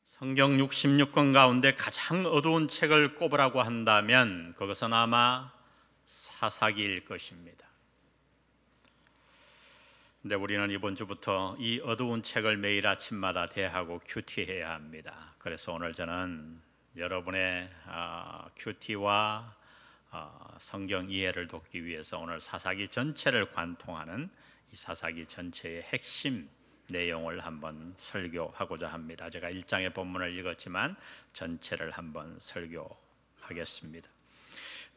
성경 66권 가운데 가장 어두운 책을 꼽으라고 한다면 그것은 아마 사사기일 것입니다. 근데 우리는 이번 주부터 이 어두운 책을 매일 아침마다 대하고 큐티해야 합니다. 그래서 오늘 저는 여러분의 큐티와 성경 이해를 돕기 위해서 오늘 사사기 전체를 관통하는 이 사사기 전체의 핵심 내용을 한번 설교하고자 합니다. 제가 1장의 본문을 읽었지만 전체를 한번 설교하겠습니다.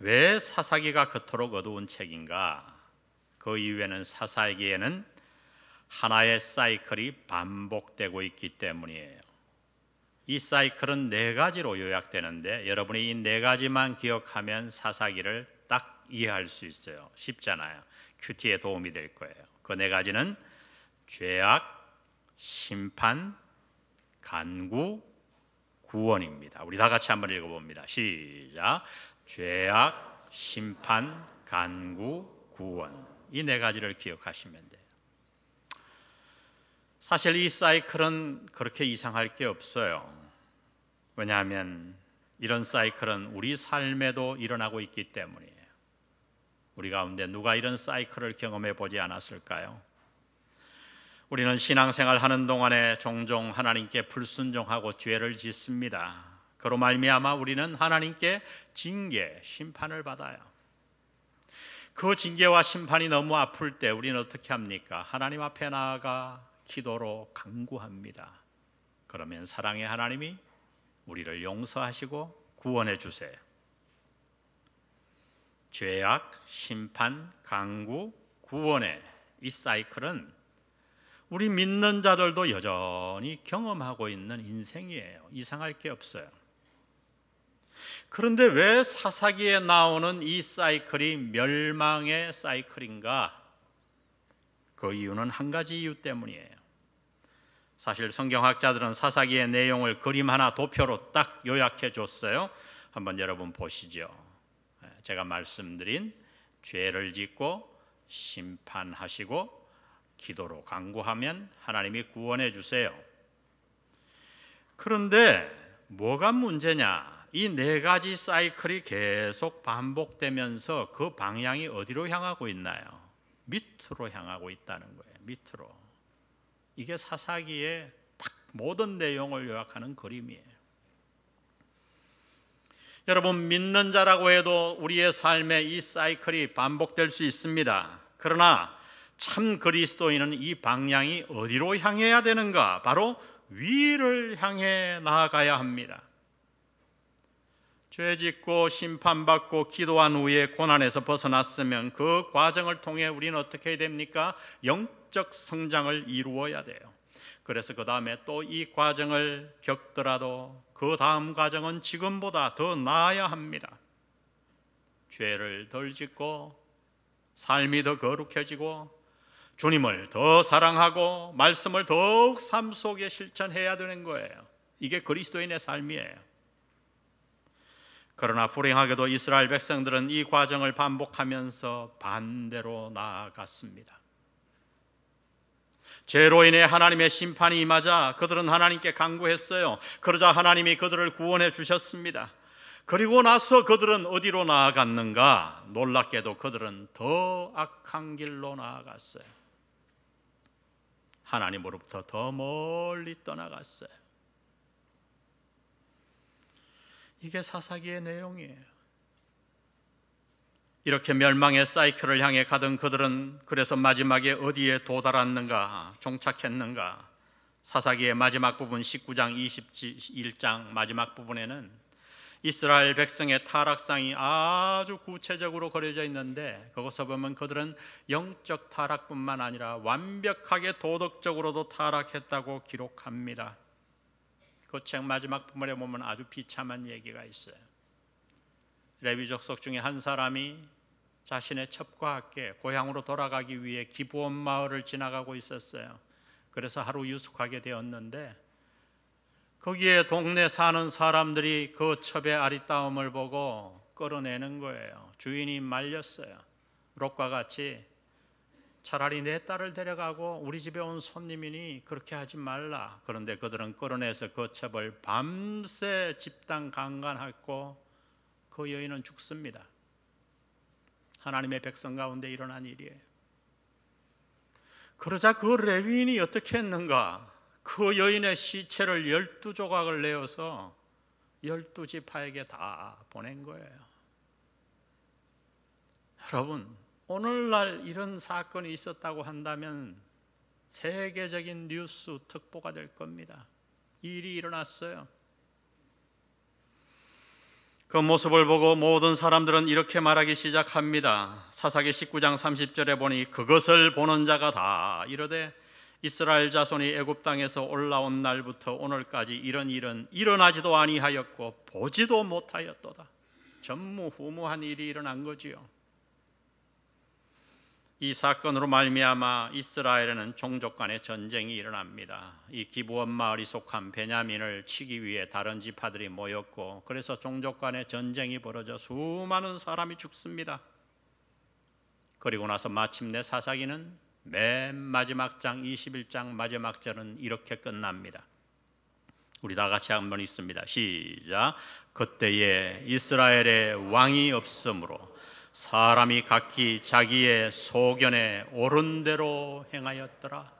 왜 사사기가 그토록 어두운 책인가? 그 이유에는 사사기에는 하나의 사이클이 반복되고 있기 때문이에요. 이 사이클은 4가지로 요약되는데 여러분이 이 4가지만 기억하면 사사기를 딱 이해할 수 있어요. 쉽잖아요. 큐티에 도움이 될 거예요. 그 4가지는 죄악, 심판, 간구, 구원입니다. 우리 다 같이 한번 읽어봅니다. 시작. 죄악, 심판, 간구, 구원. 이 4가지를 기억하시면 돼요. 사실 이 사이클은 그렇게 이상할 게 없어요. 왜냐하면 이런 사이클은 우리 삶에도 일어나고 있기 때문이에요. 우리 가운데 누가 이런 사이클을 경험해 보지 않았을까요? 우리는 신앙생활 하는 동안에 종종 하나님께 불순종하고 죄를 짓습니다. 그로 말미암아 우리는 하나님께 징계, 심판을 받아요. 그 징계와 심판이 너무 아플 때 우리는 어떻게 합니까? 하나님 앞에 나아가 기도로 간구합니다. 그러면 사랑의 하나님이 우리를 용서하시고 구원해 주세요. 죄악, 심판, 간구, 구원의 이 사이클은 우리 믿는 자들도 여전히 경험하고 있는 인생이에요. 이상할 게 없어요. 그런데 왜 사사기에 나오는 이 사이클이 멸망의 사이클인가? 그 이유는 한 가지 이유 때문이에요. 사실 성경학자들은 사사기의 내용을 그림 하나 도표로 딱 요약해 줬어요. 한번 여러분 보시죠. 제가 말씀드린 죄를 짓고 심판하시고 기도로 간구하면 하나님이 구원해 주세요. 그런데 뭐가 문제냐? 이 4가지 사이클이 계속 반복되면서 그 방향이 어디로 향하고 있나요? 밑으로 향하고 있다는 거예요. 밑으로. 이게 사사기의 딱 모든 내용을 요약하는 그림이에요. 여러분, 믿는 자라고 해도 우리의 삶에 이 사이클이 반복될 수 있습니다. 그러나 참 그리스도인은 이 방향이 어디로 향해야 되는가? 바로 위를 향해 나아가야 합니다. 죄짓고 심판받고 기도한 후에 고난에서 벗어났으면 그 과정을 통해 우리는 어떻게 해야 됩니까? 영적 성장을 이루어야 돼요. 그래서 그 다음에 또 이 과정을 겪더라도 그 다음 과정은 지금보다 더 나아야 합니다. 죄를 덜 짓고 삶이 더 거룩해지고 주님을 더 사랑하고 말씀을 더욱 삶 속에 실천해야 되는 거예요. 이게 그리스도인의 삶이에요. 그러나 불행하게도 이스라엘 백성들은 이 과정을 반복하면서 반대로 나아갔습니다. 죄로 인해 하나님의 심판이 임하자 그들은 하나님께 간구했어요. 그러자 하나님이 그들을 구원해 주셨습니다. 그리고 나서 그들은 어디로 나아갔는가? 놀랍게도 그들은 더 악한 길로 나아갔어요. 하나님으로부터 더 멀리 떠나갔어요. 이게 사사기의 내용이에요. 이렇게 멸망의 사이클을 향해 가던 그들은 그래서 마지막에 어디에 도달했는가, 종착했는가? 사사기의 마지막 부분 19장 21장 마지막 부분에는 이스라엘 백성의 타락상이 아주 구체적으로 그려져 있는데 거기서 보면 그들은 영적 타락뿐만 아니라 완벽하게 도덕적으로도 타락했다고 기록합니다. 그 책 마지막 부분에 보면 아주 비참한 얘기가 있어요. 레위 족속 중에 한 사람이 자신의 첩과 함께 고향으로 돌아가기 위해 기브온 마을을 지나가고 있었어요. 그래서 하루 유숙하게 되었는데 거기에 동네 사는 사람들이 그 첩의 아리따움을 보고 끌어내는 거예요. 주인이 말렸어요. 롯과 같이 차라리 내 딸을 데려가고 우리 집에 온 손님이니 그렇게 하지 말라. 그런데 그들은 끌어내서 그 첩을 밤새 집단 강간하고 그 여인은 죽습니다. 하나님의 백성 가운데 일어난 일이에요. 그러자 그 레위인이 어떻게 했는가? 그 여인의 시체를 12조각을 내어서 12지파에게 다 보낸 거예요. 여러분, 오늘날 이런 사건이 있었다고 한다면 세계적인 뉴스 특보가 될 겁니다. 이 일이 일어났어요. 그 모습을 보고 모든 사람들은 이렇게 말하기 시작합니다. 사사기 19장 30절에 보니 그것을 보는 자가 다 이르되 이스라엘 자손이 애굽 땅에서 올라온 날부터 오늘까지 이런 일은 일어나지도 아니하였고 보지도 못하였도다. 전무후무한 일이 일어난 거지요. 이 사건으로 말미암아 이스라엘에는 종족 간의 전쟁이 일어납니다. 이 기브온 마을이 속한 베냐민을 치기 위해 다른 지파들이 모였고, 그래서 종족 간의 전쟁이 벌어져 수많은 사람이 죽습니다. 그리고 나서 마침내 사사기는 맨 마지막 장 21장 마지막 절은 이렇게 끝납니다. 우리 다 같이 한번 읽습니다. 시작. 그때에 이스라엘에 왕이 없으므로 사람이 각기 자기의 소견에 옳은 대로 행하였더라.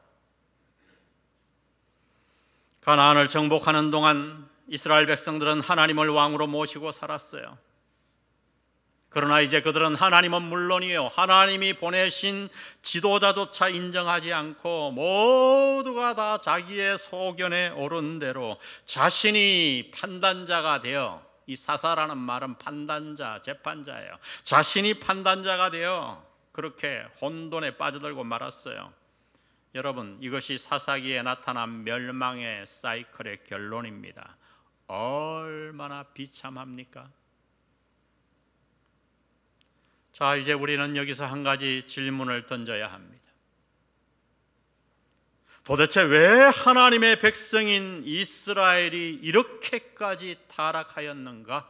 가나안을 정복하는 동안 이스라엘 백성들은 하나님을 왕으로 모시고 살았어요. 그러나 이제 그들은 하나님은 물론이요, 하나님이 보내신 지도자조차 인정하지 않고 모두가 다 자기의 소견에 옳은 대로 자신이 판단자가 되어, 이 사사라는 말은 판단자, 재판자예요. 자신이 판단자가 되어 그렇게 혼돈에 빠져들고 말았어요. 여러분, 이것이 사사기에 나타난 멸망의 사이클의 결론입니다. 얼마나 비참합니까? 자, 이제 우리는 여기서 한 가지 질문을 던져야 합니다. 도대체 왜 하나님의 백성인 이스라엘이 이렇게까지 타락하였는가?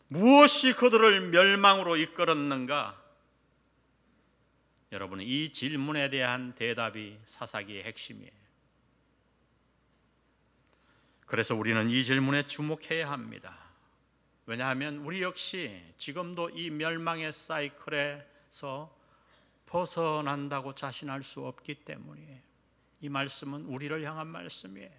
무엇이 그들을 멸망으로 이끌었는가? 여러분, 이 질문에 대한 대답이 사사기의 핵심이에요. 그래서 우리는 이 질문에 주목해야 합니다. 왜냐하면 우리 역시 지금도 이 멸망의 사이클에서 벗어난다고 자신할 수 없기 때문이에요. 이 말씀은 우리를 향한 말씀이에요.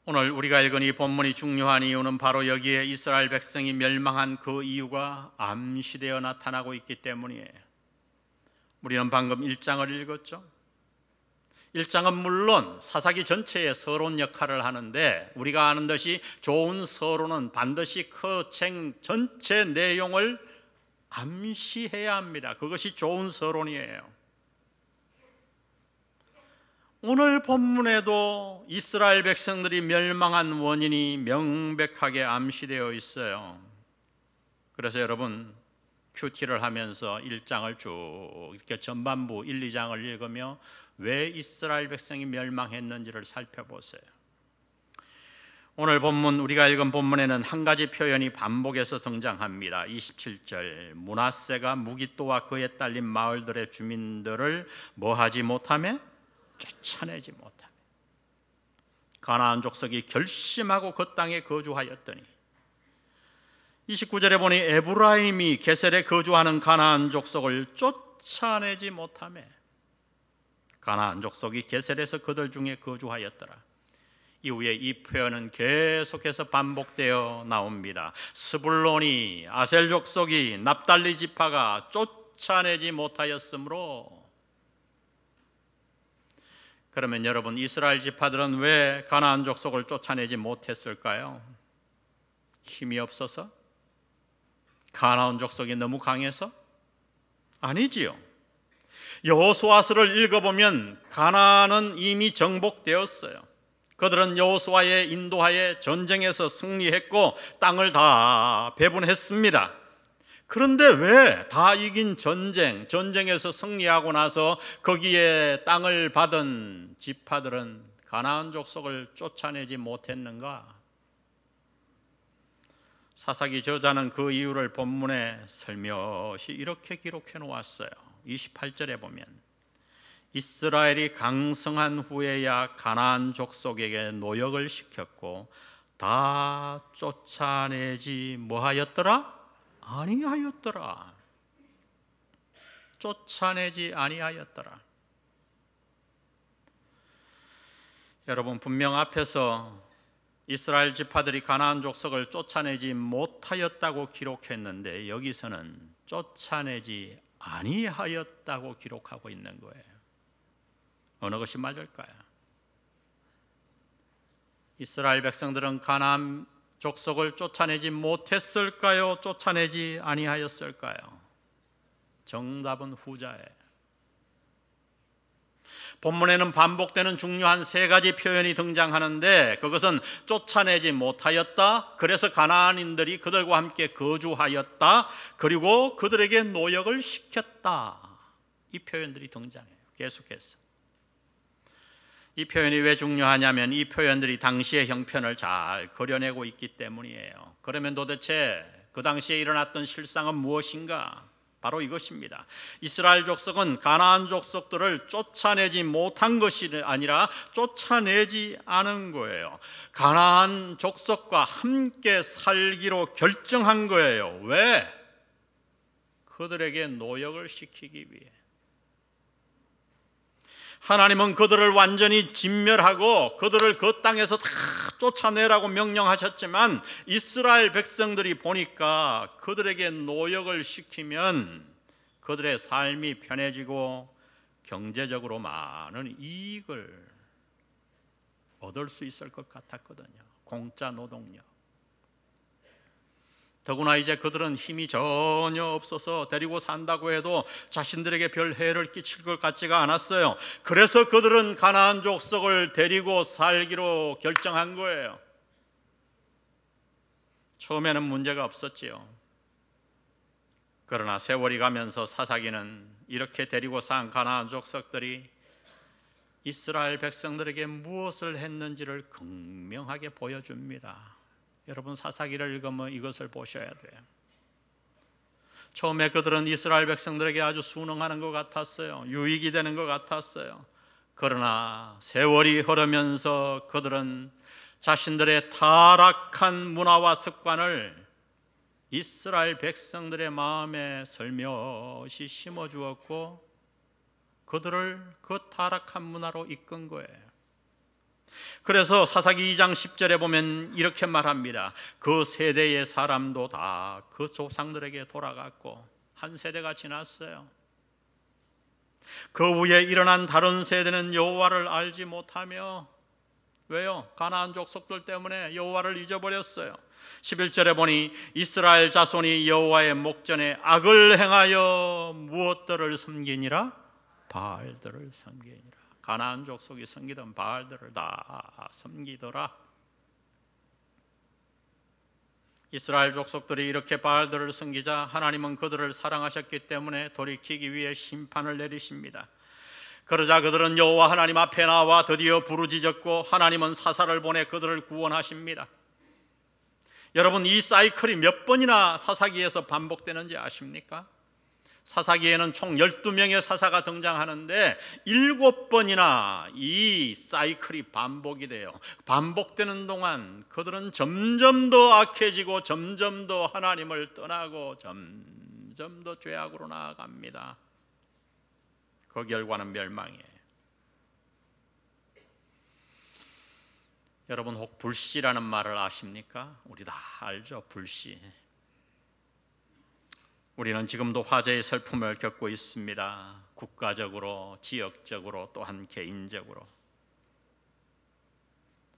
오늘 우리가 읽은 이 본문이 중요한 이유는 바로 여기에 이스라엘 백성이 멸망한 그 이유가 암시되어 나타나고 있기 때문이에요. 우리는 방금 1장을 읽었죠. 1장은 물론 사사기 전체의 서론 역할을 하는데, 우리가 아는 듯이 좋은 서론은 반드시 그 책 전체 내용을 암시해야 합니다. 그것이 좋은 서론이에요. 오늘 본문에도 이스라엘 백성들이 멸망한 원인이 명백하게 암시되어 있어요. 그래서 여러분, 큐티를 하면서 1장을 쭉 이렇게 전반부 1, 2장을 읽으며 왜 이스라엘 백성이 멸망했는지를 살펴보세요. 오늘 본문, 우리가 읽은 본문에는 한 가지 표현이 반복해서 등장합니다. 27절, 므낫세가 무기또와 그에 딸린 마을들의 주민들을 뭐하지 못하며? 쫓아내지 못하며. 가나안 족속이 결심하고 그 땅에 거주하였더니, 29절에 보니 에브라임이 게셀에 거주하는 가나안 족속을 쫓아내지 못하며, 가나안 족속이 게셀에서 그들 중에 거주하였더라. 이후에 이 표현은 계속해서 반복되어 나옵니다. 스불론이, 아셀 족속이, 납달리 지파가 쫓아내지 못하였으므로. 그러면 여러분, 이스라엘 지파들은 왜 가나안 족속을 쫓아내지 못했을까요? 힘이 없어서? 가나안 족속이 너무 강해서? 아니지요. 여호수아서를 읽어보면 가나안은 이미 정복되었어요. 그들은 여호수아의 인도하에 전쟁에서 승리했고 땅을 다 배분했습니다. 그런데 왜 다 이긴 전쟁에서 승리하고 나서 거기에 땅을 받은 지파들은 가나안 족속을 쫓아내지 못했는가? 사사기 저자는 그 이유를 본문에 슬며시 이렇게 기록해 놓았어요. 28절에 보면 이스라엘이 강성한 후에야 가나안 족속에게 노역을 시켰고 다 쫓아내지 뭐하였더라? 아니하였더라. 쫓아내지 아니하였더라. 여러분, 분명 앞에서 이스라엘 지파들이 가나안 족속을 쫓아내지 못하였다고 기록했는데 여기서는 쫓아내지 아니하였다고 기록하고 있는 거예요. 어느 것이 맞을까요? 이스라엘 백성들은 가나안 족속을 쫓아내지 못했을까요? 쫓아내지 아니하였을까요? 정답은 후자예요. 본문에는 반복되는 중요한 세 가지 표현이 등장하는데 그것은 쫓아내지 못하였다, 그래서 가나안인들이 그들과 함께 거주하였다, 그리고 그들에게 노역을 시켰다. 이 표현들이 등장해요. 계속해서. 이 표현이 왜 중요하냐면 이 표현들이 당시의 형편을 잘 그려내고 있기 때문이에요. 그러면 도대체 그 당시에 일어났던 실상은 무엇인가? 바로 이것입니다. 이스라엘 족속은 가나안 족속들을 쫓아내지 못한 것이 아니라 쫓아내지 않은 거예요. 가나안 족속과 함께 살기로 결정한 거예요. 왜? 그들에게 노역을 시키기 위해. 하나님은 그들을 완전히 진멸하고 그들을 그 땅에서 다 쫓아내라고 명령하셨지만 이스라엘 백성들이 보니까 그들에게 노역을 시키면 그들의 삶이 편해지고 경제적으로 많은 이익을 얻을 수 있을 것 같았거든요. 공짜 노동력. 더구나 이제 그들은 힘이 전혀 없어서 데리고 산다고 해도 자신들에게 별 해를 끼칠 것 같지가 않았어요. 그래서 그들은 가나안 족속을 데리고 살기로 결정한 거예요. 처음에는 문제가 없었지요. 그러나 세월이 가면서 사사기는 이렇게 데리고 산 가나안 족속들이 이스라엘 백성들에게 무엇을 했는지를 극명하게 보여줍니다. 여러분, 사사기를 읽으면 이것을 보셔야 돼요. 처음에 그들은 이스라엘 백성들에게 아주 순응하는 것 같았어요. 유익이 되는 것 같았어요. 그러나 세월이 흐르면서 그들은 자신들의 타락한 문화와 습관을 이스라엘 백성들의 마음에 슬며시 심어주었고 그들을 그 타락한 문화로 이끈 거예요. 그래서 사사기 2장 10절에 보면 이렇게 말합니다. 그 세대의 사람도 다 그 조상들에게 돌아갔고 한 세대가 지났어요. 그 후에 일어난 다른 세대는 여호와를 알지 못하며, 왜요? 가나안 족속들 때문에 여호와를 잊어버렸어요. 11절에 보니 이스라엘 자손이 여호와의 목전에 악을 행하여 무엇들을 섬기니라? 바알들을 섬기니라. 가나안 족속이 섬기던 바알들을 다 섬기더라. 이스라엘 족속들이 이렇게 바알들을 섬기자 하나님은 그들을 사랑하셨기 때문에 돌이키기 위해 심판을 내리십니다. 그러자 그들은 여호와 하나님 앞에 나와 드디어 부르짖었고 하나님은 사사를 보내 그들을 구원하십니다. 여러분, 이 사이클이 몇 번이나 사사기에서 반복되는지 아십니까? 사사기에는 총 12명의 사사가 등장하는데 7번이나 이 사이클이 반복이 돼요. 반복되는 동안 그들은 점점 더 악해지고 점점 더 하나님을 떠나고 점점 더 죄악으로 나아갑니다. 그 결과는 멸망이에요. 여러분, 혹 불씨라는 말을 아십니까? 우리 다 알죠, 불씨. 우리는 지금도 화재의 슬픔을 겪고 있습니다. 국가적으로, 지역적으로, 또한 개인적으로.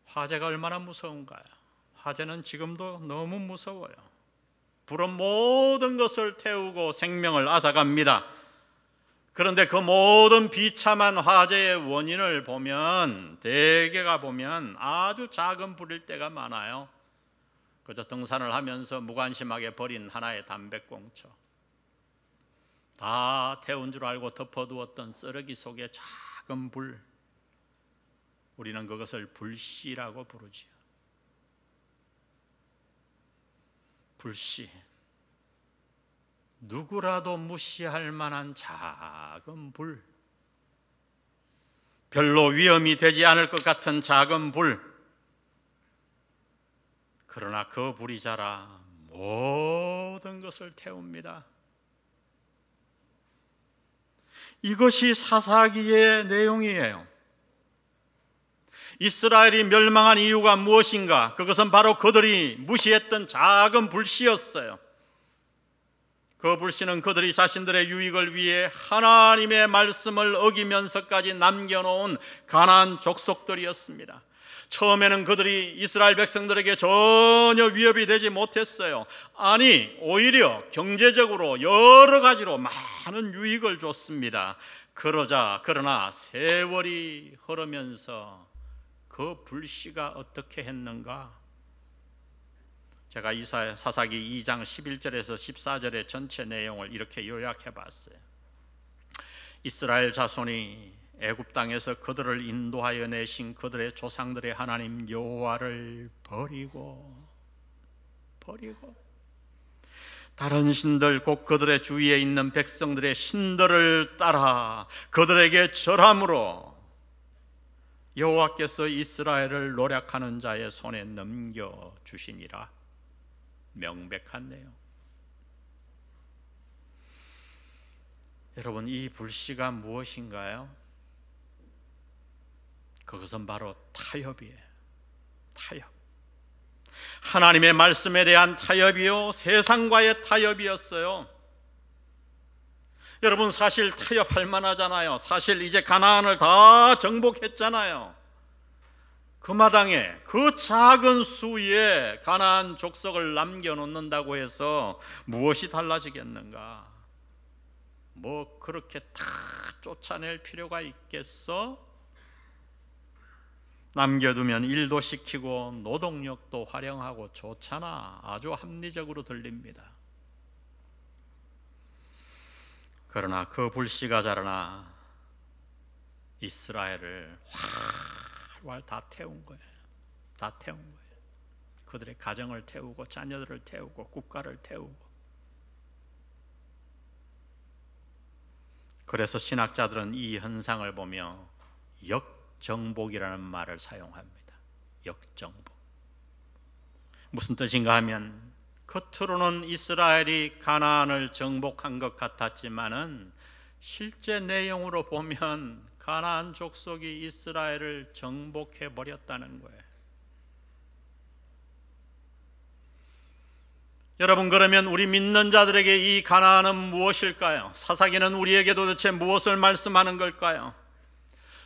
화재가 얼마나 무서운가요? 화재는 지금도 너무 무서워요. 불은 모든 것을 태우고 생명을 앗아갑니다. 그런데 그 모든 비참한 화재의 원인을 보면, 대개가 보면 아주 작은 불일 때가 많아요. 그저 등산을 하면서 무관심하게 버린 하나의 담배꽁초, 다 태운 줄 알고 덮어두었던 쓰레기 속의 작은 불, 우리는 그것을 불씨라고 부르지요. 불씨, 누구라도 무시할 만한 작은 불, 별로 위험이 되지 않을 것 같은 작은 불, 그러나 그 불이 자라 모든 것을 태웁니다. 이것이 사사기의 내용이에요. 이스라엘이 멸망한 이유가 무엇인가? 그것은 바로 그들이 무시했던 작은 불씨였어요. 그 불씨는 그들이 자신들의 유익을 위해 하나님의 말씀을 어기면서까지 남겨놓은 가나안 족속들이었습니다. 처음에는 그들이 이스라엘 백성들에게 전혀 위협이 되지 못했어요. 아니, 오히려 경제적으로 여러 가지로 많은 유익을 줬습니다. 그러나 세월이 흐르면서 그 불씨가 어떻게 했는가? 제가 사사기 2장 11절에서 14절의 전체 내용을 이렇게 요약해 봤어요. 이스라엘 자손이 애굽 땅에서 그들을 인도하여 내신 그들의 조상들의 하나님 여호와를 버리고 다른 신들, 곧 그들의 주위에 있는 백성들의 신들을 따라 그들에게 절함으로 여호와께서 이스라엘을 노략하는 자의 손에 넘겨주시니라. 명백한 내용. 여러분, 이 불씨가 무엇인가요? 그것은 바로 타협이에요. 타협. 하나님의 말씀에 대한 타협이요, 세상과의 타협이었어요. 여러분, 사실 타협할 만하잖아요. 사실 이제 가나안을 다 정복했잖아요. 그 마당에 그 작은 수위에 가나안 족속을 남겨놓는다고 해서 무엇이 달라지겠는가? 뭐 그렇게 다 쫓아낼 필요가 있겠어? 남겨두면 일도 시키고 노동력도 활용하고 좋잖아. 아주 합리적으로 들립니다. 그러나 그 불씨가 자라나 이스라엘을 활활 다 태운 거예요. 다 태운 거예요. 그들의 가정을 태우고 자녀들을 태우고 국가를 태우고. 그래서 신학자들은 이 현상을 보며 역정복이라는 말을 사용합니다. 역정복. 무슨 뜻인가 하면 겉으로는 이스라엘이 가나안을 정복한 것 같았지만은 실제 내용으로 보면 가나안 족속이 이스라엘을 정복해 버렸다는 거예요. 여러분, 그러면 우리 믿는 자들에게 이 가나안은 무엇일까요? 사사기는 우리에게 도대체 무엇을 말씀하는 걸까요?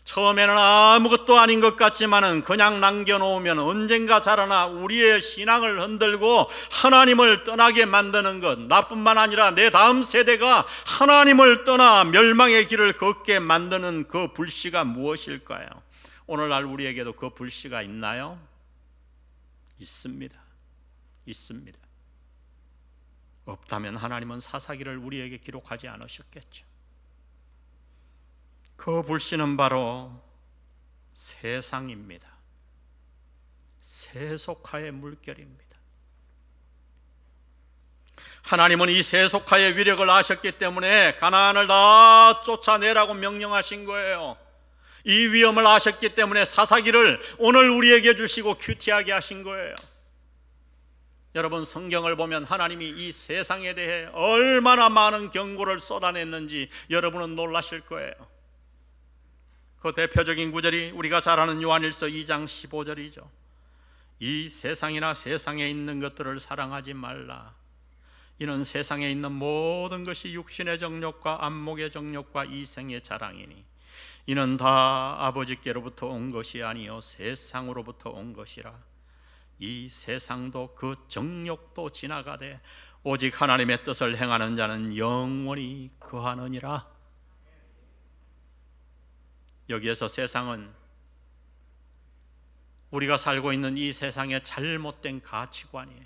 처음에는 아무것도 아닌 것 같지만은 그냥 남겨놓으면 언젠가 자라나 우리의 신앙을 흔들고 하나님을 떠나게 만드는 것, 나뿐만 아니라 내 다음 세대가 하나님을 떠나 멸망의 길을 걷게 만드는 그 불씨가 무엇일까요? 오늘날 우리에게도 그 불씨가 있나요? 있습니다. 있습니다. 없다면 하나님은 사사기를 우리에게 기록하지 않으셨겠죠. 그 불씨는 바로 세상입니다. 세속화의 물결입니다. 하나님은 이 세속화의 위력을 아셨기 때문에 가나안을 다 쫓아내라고 명령하신 거예요. 이 위험을 아셨기 때문에 사사기를 오늘 우리에게 주시고 큐티하게 하신 거예요. 여러분, 성경을 보면 하나님이 이 세상에 대해 얼마나 많은 경고를 쏟아냈는지 여러분은 놀라실 거예요. 그 대표적인 구절이 우리가 잘 아는 요한일서 2장 15절이죠. 이 세상이나 세상에 있는 것들을 사랑하지 말라. 이는 세상에 있는 모든 것이 육신의 정욕과 안목의 정욕과 이생의 자랑이니 이는 다 아버지께로부터 온 것이 아니요 세상으로부터 온 것이라. 이 세상도 그 정욕도 지나가되 오직 하나님의 뜻을 행하는 자는 영원히 거하느니라. 여기에서 세상은 우리가 살고 있는 이 세상의 잘못된 가치관이에요.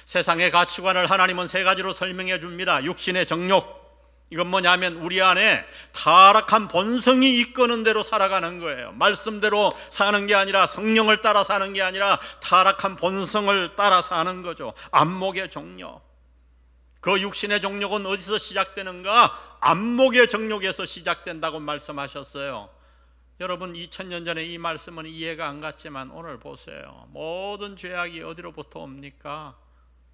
세상의 가치관을 하나님은 세 가지로 설명해 줍니다. 육신의 정욕, 이건 뭐냐면 우리 안에 타락한 본성이 이끄는 대로 살아가는 거예요. 말씀대로 사는 게 아니라, 성령을 따라 사는 게 아니라 타락한 본성을 따라 사는 거죠. 안목의 정욕. 그 육신의 정욕은 어디서 시작되는가? 안목의 정욕에서 시작된다고 말씀하셨어요. 여러분, 2000년 전에 이 말씀은 이해가 안 갔지만 오늘 보세요. 모든 죄악이 어디로부터 옵니까?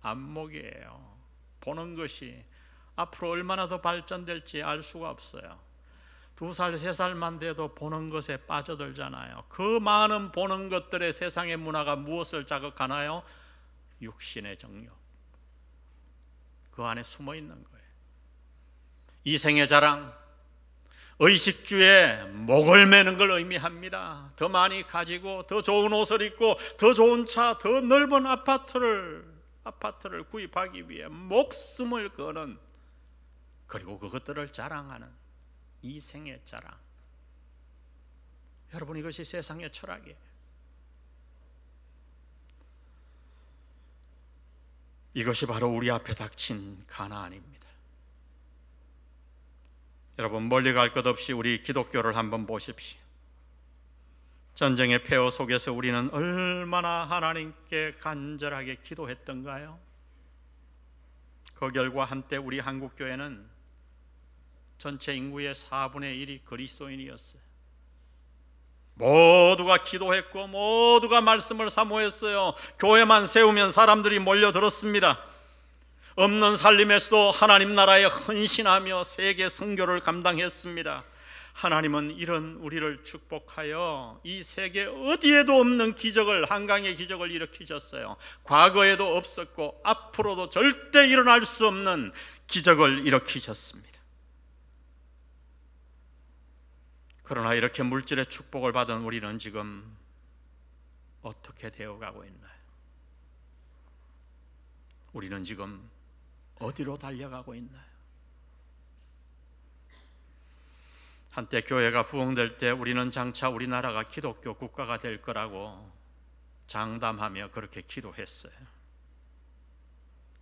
안목이에요. 보는 것이 앞으로 얼마나 더 발전될지 알 수가 없어요. 2살, 3살만 돼도 보는 것에 빠져들잖아요. 그 많은 보는 것들의 세상의 문화가 무엇을 자극하나요? 육신의 정욕. 그 안에 숨어 있는 거예요. 이생의 자랑, 의식주에 목을 매는 걸 의미합니다. 더 많이 가지고, 더 좋은 옷을 입고, 더 좋은 차, 더 넓은 아파트를 구입하기 위해 목숨을 거는, 그리고 그것들을 자랑하는 이생의 자랑. 여러분, 이것이 세상의 철학이에요. 이것이 바로 우리 앞에 닥친 가나안입니다. 여러분, 멀리 갈 것 없이 우리 기독교를 한번 보십시오. 전쟁의 폐허 속에서 우리는 얼마나 하나님께 간절하게 기도했던가요? 그 결과 한때 우리 한국교회는 전체 인구의 4분의 1이 그리스도인이었어요. 모두가 기도했고 모두가 말씀을 사모했어요. 교회만 세우면 사람들이 몰려들었습니다. 없는 살림에서도 하나님 나라에 헌신하며 세계 선교를 감당했습니다. 하나님은 이런 우리를 축복하여 이 세계 어디에도 없는 기적을, 한강의 기적을 일으키셨어요. 과거에도 없었고 앞으로도 절대 일어날 수 없는 기적을 일으키셨습니다. 그러나 이렇게 물질의 축복을 받은 우리는 지금 어떻게 되어가고 있나요? 우리는 지금 어디로 달려가고 있나요? 한때 교회가 부흥될 때 우리는 장차 우리나라가 기독교 국가가 될 거라고 장담하며 그렇게 기도했어요.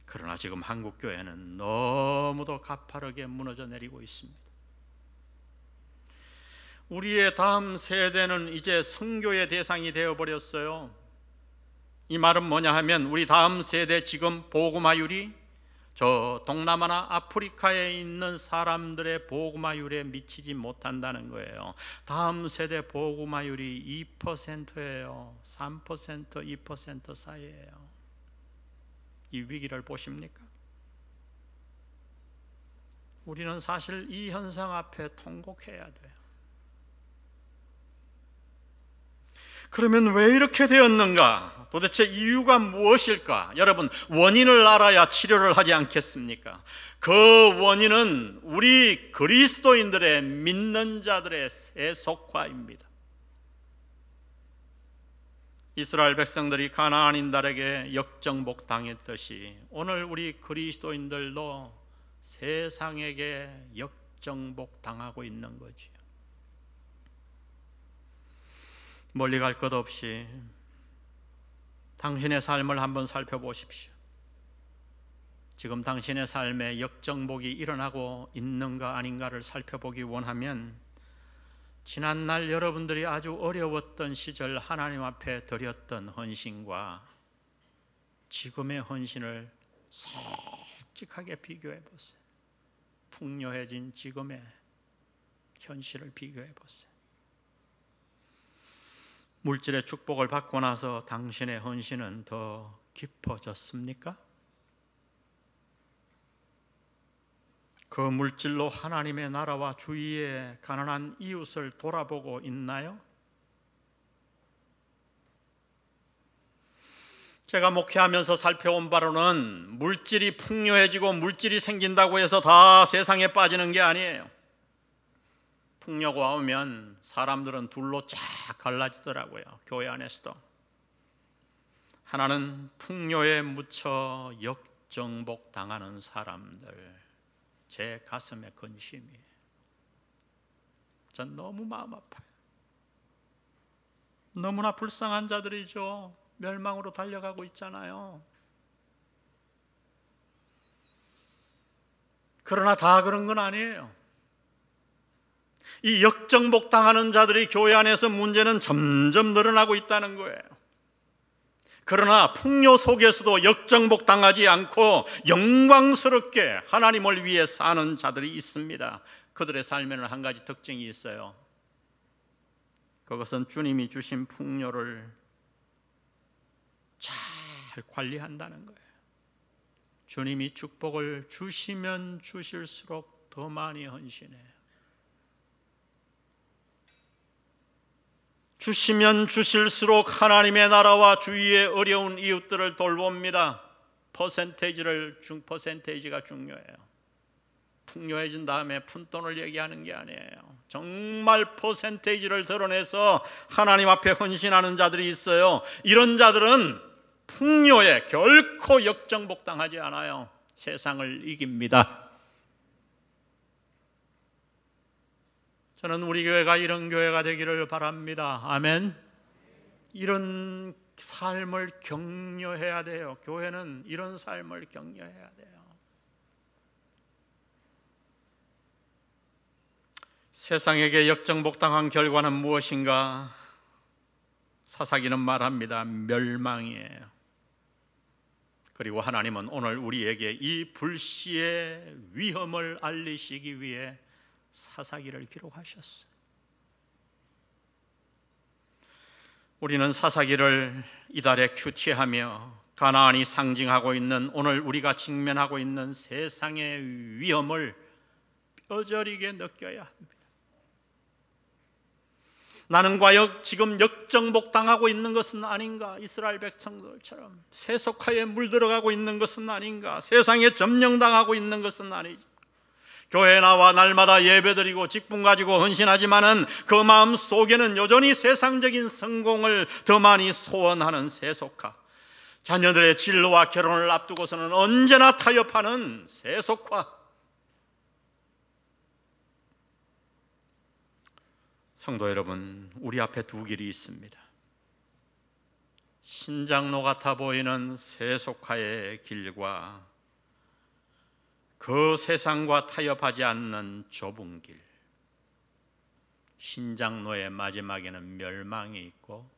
그러나 지금 한국 교회는 너무도 가파르게 무너져 내리고 있습니다. 우리의 다음 세대는 이제 선교의 대상이 되어버렸어요. 이 말은 뭐냐 하면 우리 다음 세대 지금 복음화율이 저 동남아나 아프리카에 있는 사람들의 복음화율에 미치지 못한다는 거예요. 다음 세대 복음화율이 2%예요. 3%, 2% 사이예요. 이 위기를 보십니까? 우리는 사실 이 현상 앞에 통곡해야 돼요. 그러면 왜 이렇게 되었는가? 도대체 이유가 무엇일까? 여러분, 원인을 알아야 치료를 하지 않겠습니까? 그 원인은 우리 그리스도인들의, 믿는 자들의 세속화입니다. 이스라엘 백성들이 가나안인들에게 역정복 당했듯이 오늘 우리 그리스도인들도 세상에게 역정복 당하고 있는 거지요. 멀리 갈 것 없이 당신의 삶을 한번 살펴보십시오. 지금 당신의 삶에 역정복이 일어나고 있는가 아닌가를 살펴보기 원하면 지난날 여러분들이 아주 어려웠던 시절 하나님 앞에 드렸던 헌신과 지금의 헌신을 솔직하게 비교해 보세요. 풍요해진 지금의 현실을 비교해 보세요. 물질의 축복을 받고 나서 당신의 헌신은 더 깊어졌습니까? 그 물질로 하나님의 나라와 주위의 가난한 이웃을 돌아보고 있나요? 제가 목회하면서 살펴온 바로는 물질이 풍요해지고 물질이 생긴다고 해서 다 세상에 빠지는 게 아니에요. 풍요가 오면 사람들은 둘로 쫙 갈라지더라고요. 교회 안에서도. 하나는 풍요에 묻혀 역정복 당하는 사람들, 제 가슴에 근심이에요. 전 너무 마음 아파요. 너무나 불쌍한 자들이죠. 멸망으로 달려가고 있잖아요. 그러나 다 그런 건 아니에요. 이 역정복당하는 자들이 교회 안에서 문제는 점점 늘어나고 있다는 거예요. 그러나 풍요 속에서도 역정복당하지 않고 영광스럽게 하나님을 위해 사는 자들이 있습니다. 그들의 삶에는 한 가지 특징이 있어요. 그것은 주님이 주신 풍요를 잘 관리한다는 거예요. 주님이 축복을 주시면 주실수록 더 많이 헌신해요. 주시면 주실수록 하나님의 나라와 주위의 어려운 이웃들을 돌봅니다. 퍼센테이지가 중요해요. 풍요해진 다음에 푼돈을 얘기하는 게 아니에요. 정말 퍼센테이지를 드러내서 하나님 앞에 헌신하는 자들이 있어요. 이런 자들은 풍요에 결코 역정복당하지 않아요. 세상을 이깁니다. 저는 우리 교회가 이런 교회가 되기를 바랍니다. 아멘. 이런 삶을 격려해야 돼요. 교회는 이런 삶을 격려해야 돼요. 세상에게 역정복당한 결과는 무엇인가? 사사기는 말합니다. 멸망이에요. 그리고 하나님은 오늘 우리에게 이 불시의 위험을 알리시기 위해 사사기를 기록하셨어요. 우리는 사사기를 이달에 큐티하며 가나안이 상징하고 있는 오늘 우리가 직면하고 있는 세상의 위험을 뼈저리게 느껴야 합니다. 나는 과연 지금 역정복당하고 있는 것은 아닌가? 이스라엘 백성들처럼 세속화에 물들어가고 있는 것은 아닌가? 세상에 점령당하고 있는 것은 아니지. 교회에 나와 날마다 예배드리고 직분 가지고 헌신하지만은 그 마음 속에는 여전히 세상적인 성공을 더 많이 소원하는 세속화, 자녀들의 진로와 결혼을 앞두고서는 언제나 타협하는 세속화. 성도 여러분, 우리 앞에 두 길이 있습니다. 신장로 같아 보이는 세속화의 길과 그 세상과 타협하지 않는 좁은 길. 신장로의 마지막에는 멸망이 있고,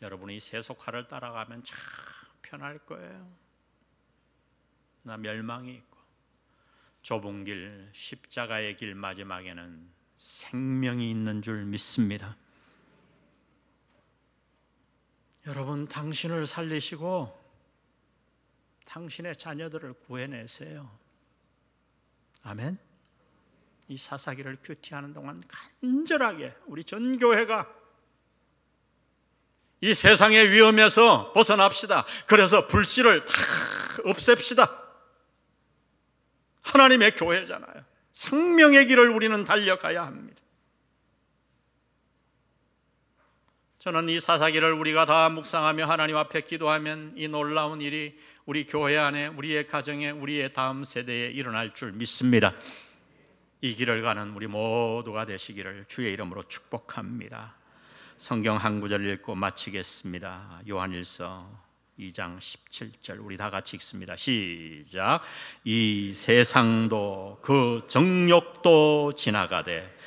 여러분이 세속화를 따라가면 참 편할 거예요. 나 멸망이 있고, 좁은 길, 십자가의 길 마지막에는 생명이 있는 줄 믿습니다. 여러분, 당신을 살리시고 당신의 자녀들을 구해내세요. 아멘. 이 사사기를 큐티하는 동안 간절하게 우리 전 교회가 이 세상의 위험에서 벗어납시다. 그래서 불씨를 다 없앱시다. 하나님의 교회잖아요. 생명의 길을 우리는 달려가야 합니다. 저는 이 사사기를 우리가 다 묵상하며 하나님 앞에 기도하면 이 놀라운 일이 우리 교회 안에, 우리의 가정에, 우리의 다음 세대에 일어날 줄 믿습니다. 이 길을 가는 우리 모두가 되시기를 주의 이름으로 축복합니다. 성경 한 구절 읽고 마치겠습니다. 요한일서 2장 17절 우리 다 같이 읽습니다. 시작. 이 세상도 그 정욕도 지나가되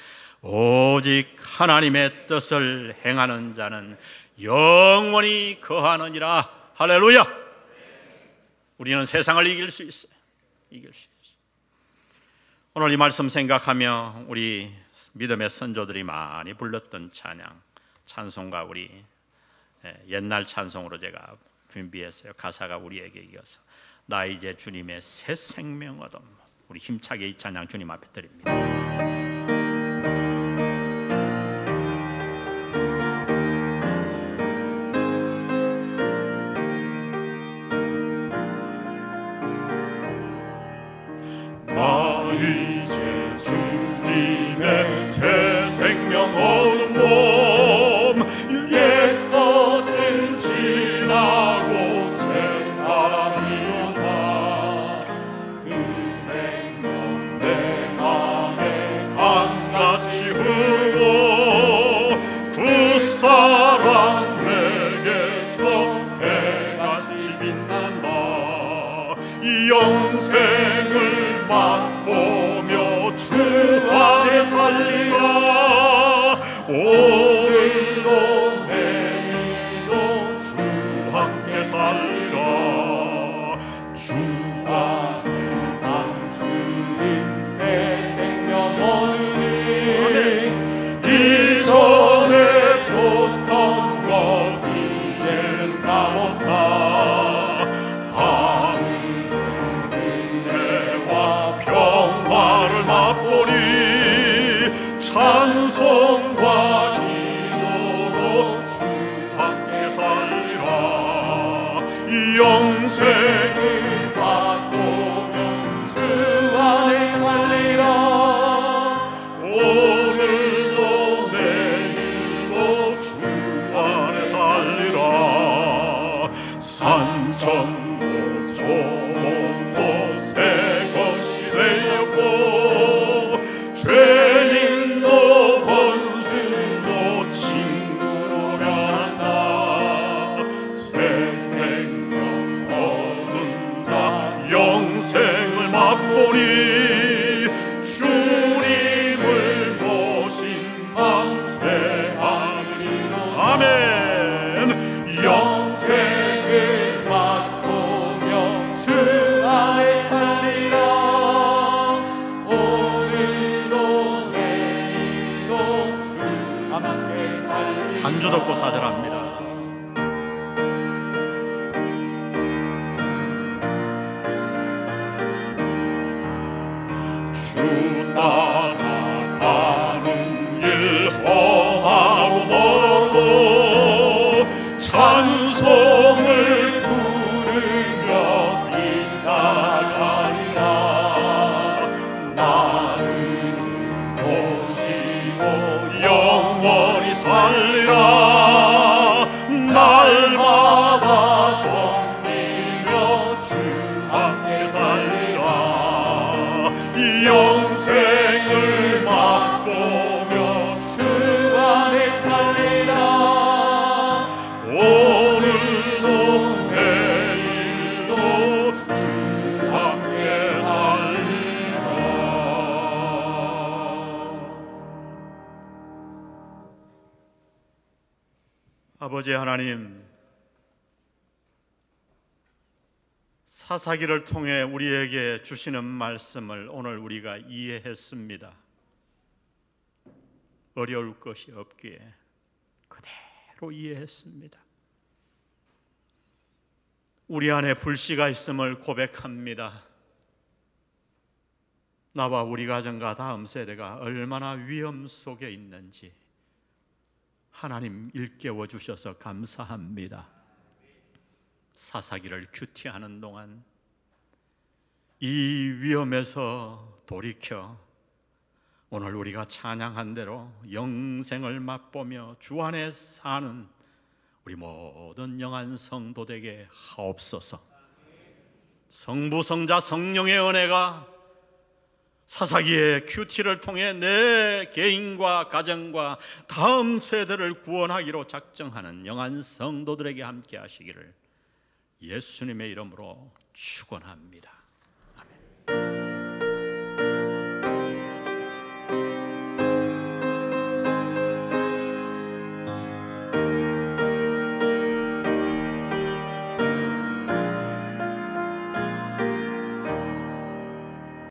오직 하나님의 뜻을 행하는 자는 영원히 거하느니라. 할렐루야. 우리는 세상을 이길 수 있어요. 이길 수 있어요. 오늘 이 말씀 생각하며 우리 믿음의 선조들이 많이 불렀던 찬송가 우리 옛날 찬송으로 제가 준비했어요. 가사가 우리에게 이어서 나 이제 주님의 새 생명 얻음. 우리 힘차게 이 찬양 주님 앞에 드립니다. 나 이제 주님의 새 생명 얻은 몸 옛 것은 지나고 새 사람이었다. 그 생명 내 맘에 반주 듣고 사절합니다. 주 따라가는 길 험하고 멀고 찬송을 부르며 뒤따라가리라. 나 주를 모시고 영원히 살리라. 날마다 섬기며 주 함께 살리라. 영생을 맛보며 주 안에 살리라. 오늘도 내일도 주 함께 살리라. 아버지 하나님, 사사기를 통해 우리에게 주시는 말씀을 오늘 우리가 이해했습니다. 어려울 것이 없기에 그대로 이해했습니다. 우리 안에 불씨가 있음을 고백합니다. 나와 우리 가정과 다음 세대가 얼마나 위험 속에 있는지 하나님 일깨워 주셔서 감사합니다. 사사기를 큐티하는 동안 이 위험에서 돌이켜 오늘 우리가 찬양한 대로 영생을 맛보며 주 안에 사는 우리 모든 영한 성도되게 하옵소서. 성부, 성자, 성령의 은혜가 사사기의 큐티를 통해 내 개인과 가정과 다음 세대를 구원하기로 작정하는 영한 성도들에게 함께 하시기를 예수님의 이름으로 축원합니다.